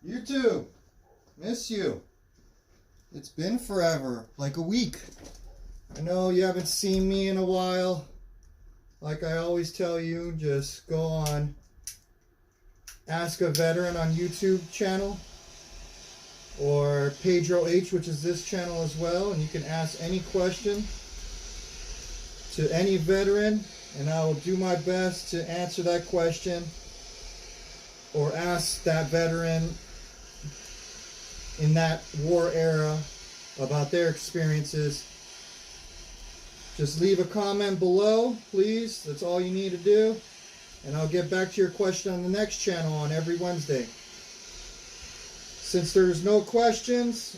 You too. Miss you. It's been forever, like a week. I know you haven't seen me in a while. Like I always tell you, just go on Ask a Veteran on YouTube channel or Pedro H, which is this channel as well, and you can ask any question to any veteran, and I will do my best to answer that question or ask that veteran in that war era about their experiences. Just leave a comment below, please. That's all you need to do. And I'll get back to your question on the next channel on every Wednesday. Since there's no questions,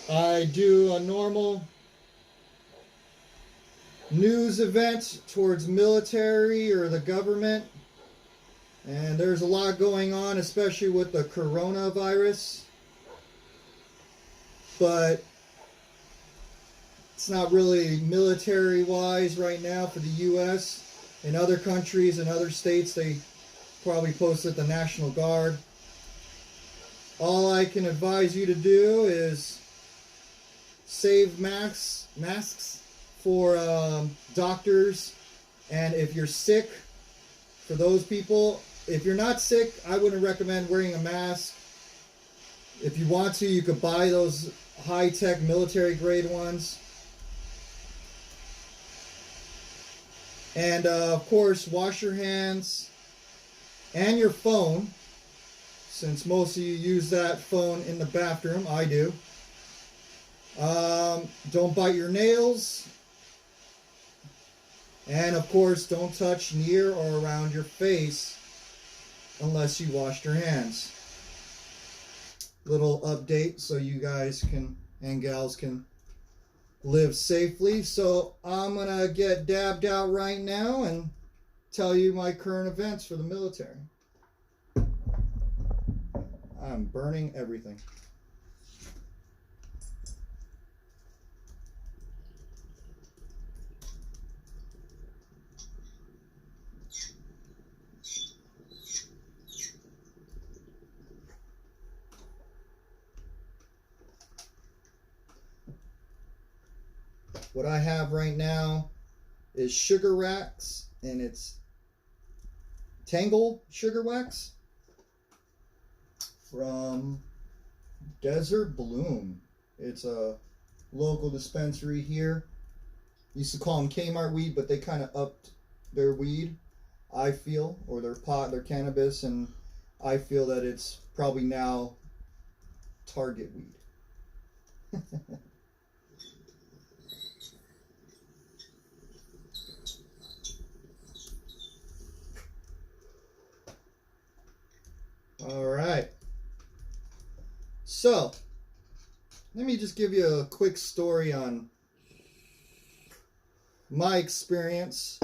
I do a normal news event towards military or the government. And there's a lot going on, especially with the coronavirus. But it's not really military-wise right now for the U.S. In other countries and other states, they probably posted the National Guard. All I can advise you to do is save masks for doctors. And if you're sick, for those people, if you're not sick, I wouldn't recommend wearing a mask. If you want to, you could buy those high-tech military-grade ones. And, of course, wash your hands and your phone, since most of you use that phone in the bathroom. I do. Don't bite your nails. And, of course, don't touch near or around your face unless you washed your hands. Little update so you guys can and gals can live safely. So I'm going to get dabbed out right now and tell you my current events for the military. I'm burning everything. What I have right now is sugar wax, and it's Tangle sugar wax from Desert Bloom. It's a local dispensary here. Used to call them Kmart weed, but they kind of upped their weed, I feel, or their pot, their cannabis, and I feel that it's probably now Target weed. All right. So, let me just give you a quick story on my experience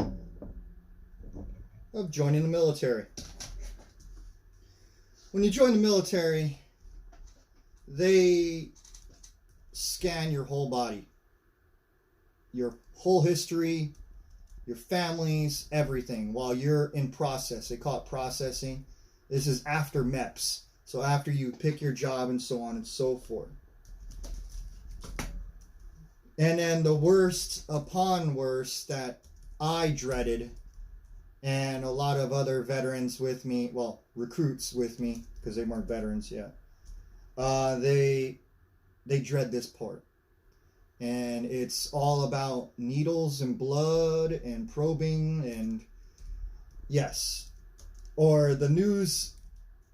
of joining the military. When you join the military, they scan your whole body, your whole history, your families, everything while you're in process. They call it processing. This is after MEPS, so after you pick your job and so on and so forth. And then the worst upon worst that I dreaded, and a lot of other veterans with me, well, recruits with me, because they weren't veterans yet, they dread this part. And it's all about needles and blood and probing and yes. Or the news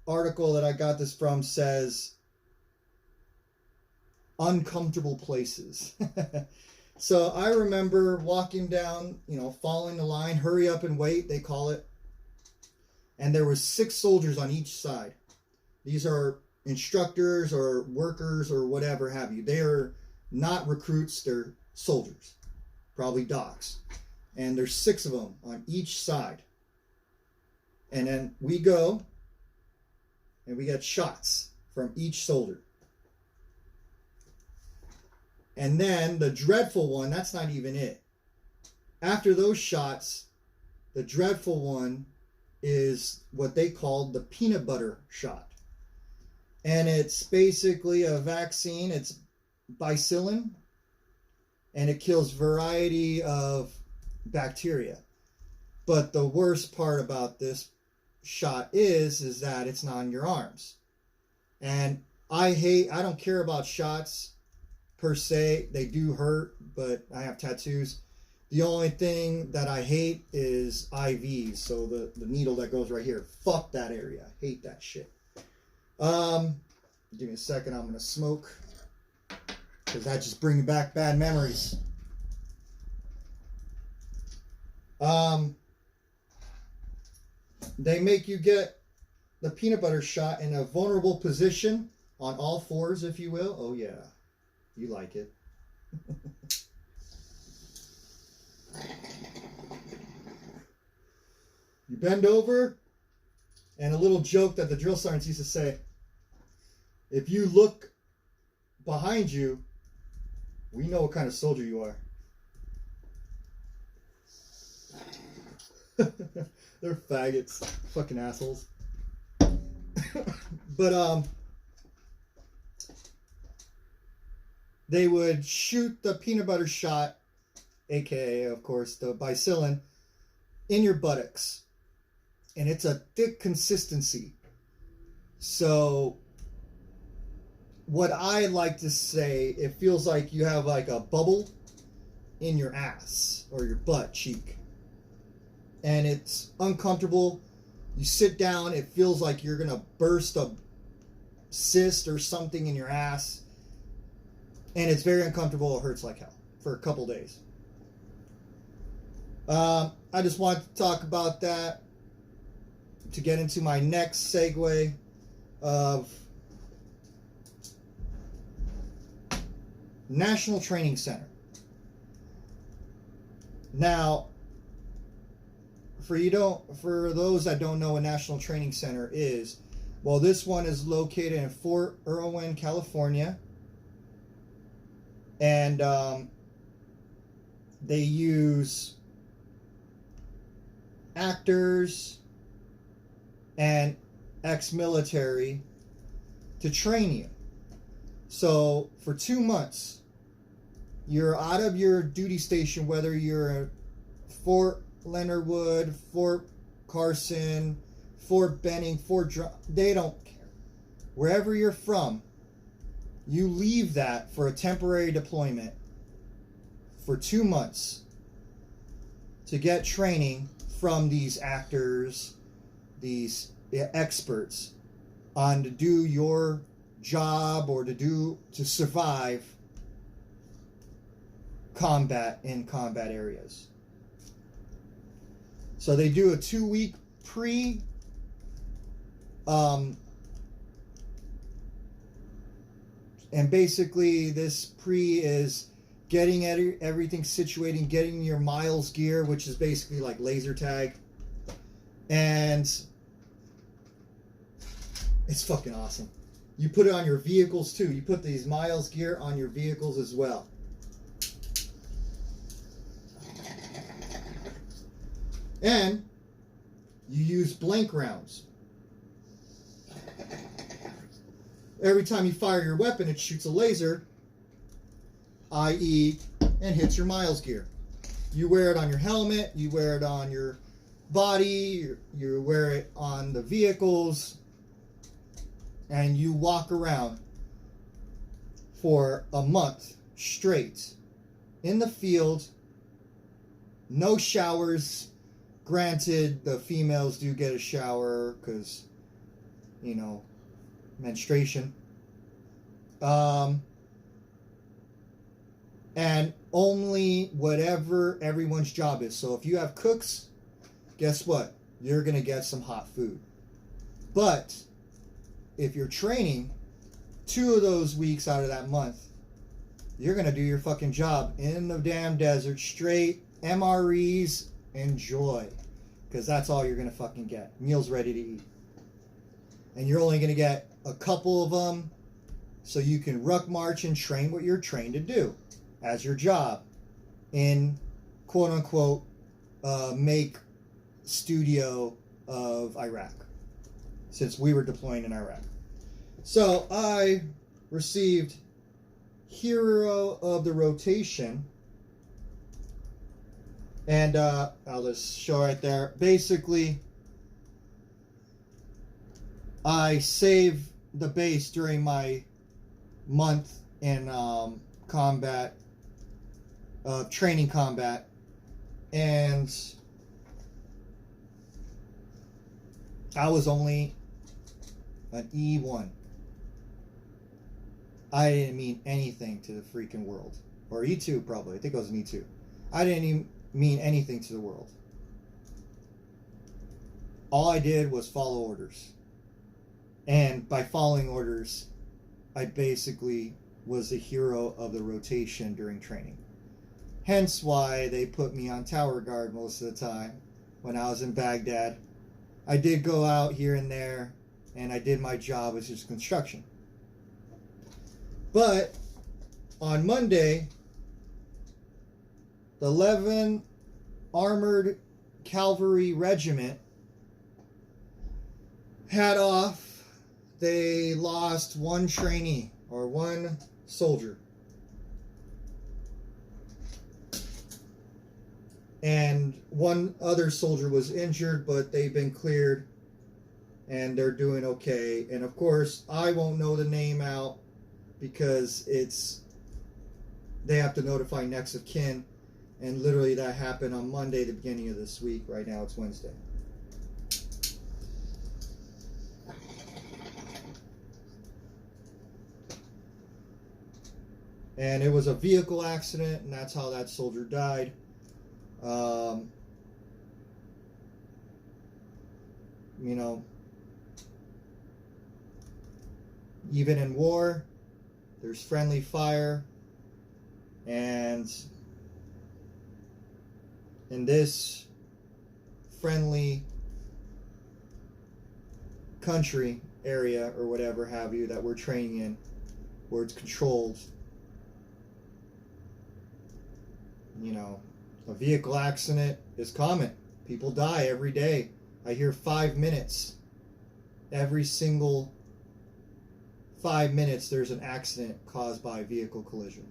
article that I got this from says uncomfortable places. So I remember walking down, following the line, hurry up and wait, they call it. And there were 6 soldiers on each side. These are instructors or workers or whatever have you. They are not recruits, they're soldiers, probably docs. And there's 6 of them on each side. And then we go, and we get shots from each soldier. And then the dreadful one, that's not even it. After those shots, the dreadful one is what they call the peanut butter shot. And it's basically a vaccine. It's Bicillin, and it kills variety of bacteria. But the worst part about this shot is that it's not in your arms. And I don't care about shots per se. They do hurt, but I have tattoos. The only thing that I hate is IVs. So the needle that goes right here. Fuck that area. I hate that shit. Give me a second. I'm going to smoke, because that just brings back bad memories. They make you get the peanut butter shot in a vulnerable position, on all fours, if you will. Oh yeah, you like it. You bend over, and a little joke that the drill sergeants used to say: if you look behind you, we know what kind of soldier you are. They're faggots. Fucking assholes. But, they would shoot the peanut butter shot, aka, of course, the Bicillin, in your buttocks. And it's a thick consistency. So, what I like to say, it feels like you have like a bubble in your ass or your butt cheek. And it's uncomfortable. You sit down, it feels like you're going to burst a cyst or something in your ass. And it's very uncomfortable. It hurts like hell for a couple days. I just wanted to talk about that to get into my next segue of National Training Center. Now, for those that don't know what National Training Center is, well, this one is located in Fort Irwin, California. And they use actors and ex-military to train you. So for 2 months, you're out of your duty station, whether you're at Fort Leonard Wood, Fort Carson, Fort Benning, they don't care. Wherever you're from, you leave that for a temporary deployment for 2 months to get training from these actors, these experts, on to do your job or to survive combat in combat areas. So they do a 2-week pre and basically this pre is getting everything situated, getting your miles gear, which is basically like laser tag. And it's fucking awesome. You put it on your vehicles too. You put these miles gear on your vehicles as well. And you use blank rounds. Every time you fire your weapon, it shoots a laser, i.e., and hits your miles gear. You wear it on your helmet, you wear it on your body, you wear it on the vehicles, and you walk around for a month straight in the field. No showers. Granted, the females do get a shower because, you know, menstruation. And only whatever everyone's job is. So if you have cooks, guess what? You're going to get some hot food. But if you're training 2 of those weeks out of that month, you're going to do your fucking job in the damn desert, straight MREs, enjoy. Because that's all you're going to fucking get. Meals ready to eat. And you're only going to get a couple of them so you can ruck march and train what you're trained to do as your job in quote unquote make studio of Iraq, since we were deploying in Iraq. So I received Hero of the Rotation, and I'll just show right there. Basically, I saved the base during my month in combat, training combat, and I was only an E1. I didn't mean anything to the freaking world. Or E2 probably. I think I was an E2. I didn't even mean anything to the world. All I did was follow orders. And by following orders, I basically was the hero of the rotation during training. Hence why they put me on tower guard most of the time when I was in Baghdad. I did go out here and there, and I did my job, which is construction. But on Monday, the 11th Armored Cavalry Regiment had off. They lost one trainee, or one soldier. And one other soldier was injured, but they've been cleared, and they're doing okay. And of course, I won't know the name out, because they have to notify next of kin, and literally that happened on Monday, the beginning of this week. Right now it's Wednesday. And it was a vehicle accident, and that's how that soldier died. You know, even in war, there's friendly fire, and in this friendly country, area, or whatever have you, that we're training in, where it's controlled, you know, a vehicle accident is common. People die every day. I hear 5 minutes. Every single 5 minutes there's an accident caused by a vehicle collision.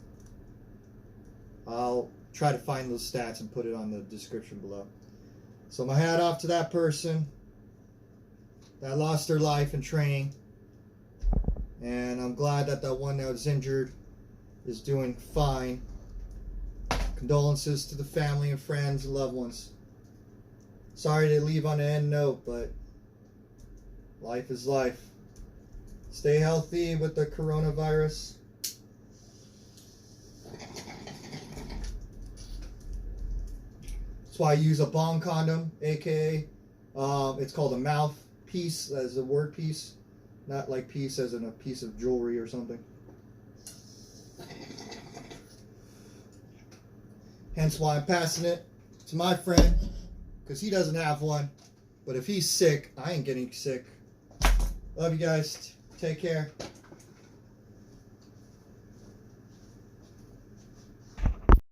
I'll try to find those stats and put it on the description below. So my hat off to that person that lost their life in training. And I'm glad that the one that was injured is doing fine. Condolences to the family and friends and loved ones. Sorry to leave on an end note, but life is life. Stay healthy with the coronavirus. That's why I use a bong condom, aka it's called a mouthpiece, as a word piece, not like piece as in a piece of jewelry or something. Hence why I'm passing it to my friend, because he doesn't have one. But if he's sick, I ain't getting sick. Love you guys. Take care.